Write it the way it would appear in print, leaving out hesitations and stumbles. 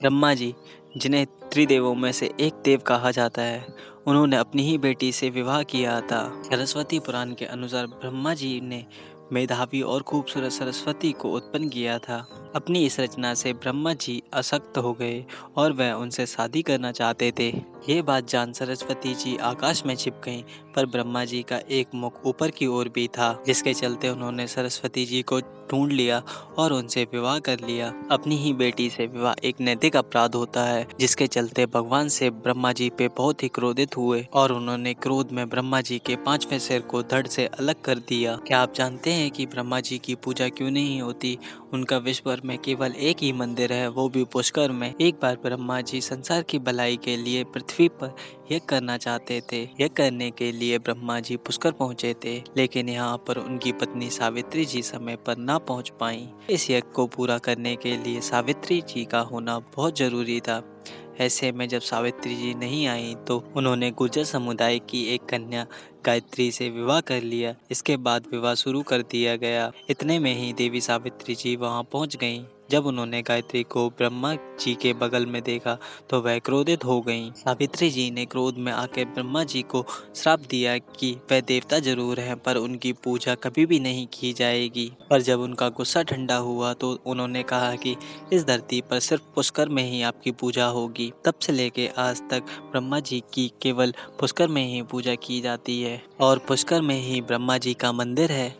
ब्रह्मा जी, जिन्हें त्रिदेवों में से एक देव कहा जाता है, उन्होंने अपनी ही बेटी से विवाह किया था। सरस्वती पुराण के अनुसार ब्रह्मा जी ने मेधावी और खूबसूरत सरस्वती को उत्पन्न किया था। अपनी इस रचना से ब्रह्मा जी आसक्त हो गए और वह उनसे शादी करना चाहते थे। ये बात जान सरस्वती जी आकाश में छिप गईं, पर ब्रह्मा जी का एक मुख ऊपर की ओर भी था, जिसके चलते उन्होंने सरस्वती जी को ढूंढ लिया और उनसे विवाह कर लिया। अपनी ही बेटी से विवाह एक नैतिक अपराध होता है, जिसके चलते भगवान से ब्रह्मा जी पे बहुत ही क्रोधित हुए और उन्होंने क्रोध में ब्रह्मा जी के 5वें सिर को धड़ से अलग कर दिया। क्या आप जानते हैं कि ब्रह्मा जी की पूजा क्यों नहीं होती? उनका विश्व भर में केवल एक ही मंदिर है, वो भी पुष्कर में। एक बार ब्रह्मा जी संसार की भलाई के लिए पृथ्वी पर यज्ञ करना चाहते थे। यज्ञ करने के लिए ब्रह्मा जी पुष्कर पहुंचे थे, लेकिन यहाँ पर उनकी पत्नी सावित्री जी समय पर ना पहुंच पाई। इस यज्ञ को पूरा करने के लिए सावित्री जी का होना बहुत जरूरी था। ऐसे में जब सावित्री जी नहीं आई तो उन्होंने गुर्जर समुदाय की एक कन्या गायत्री से विवाह कर लिया। इसके बाद विवाह शुरू कर दिया गया। इतने में ही देवी सावित्री जी वहां पहुंच गईं। जब उन्होंने गायत्री को ब्रह्मा जी के बगल में देखा तो वह क्रोधित हो गईं। सावित्री जी ने क्रोध में आकर ब्रह्मा जी को श्राप दिया कि वह देवता जरूर हैं, पर उनकी पूजा कभी भी नहीं की जाएगी। पर जब उनका गुस्सा ठंडा हुआ तो उन्होंने कहा कि इस धरती पर सिर्फ पुष्कर में ही आपकी पूजा होगी। तब से लेके आज तक ब्रह्मा जी की केवल पुष्कर में ही पूजा की जाती है और पुष्कर में ही ब्रह्मा जी का मंदिर है।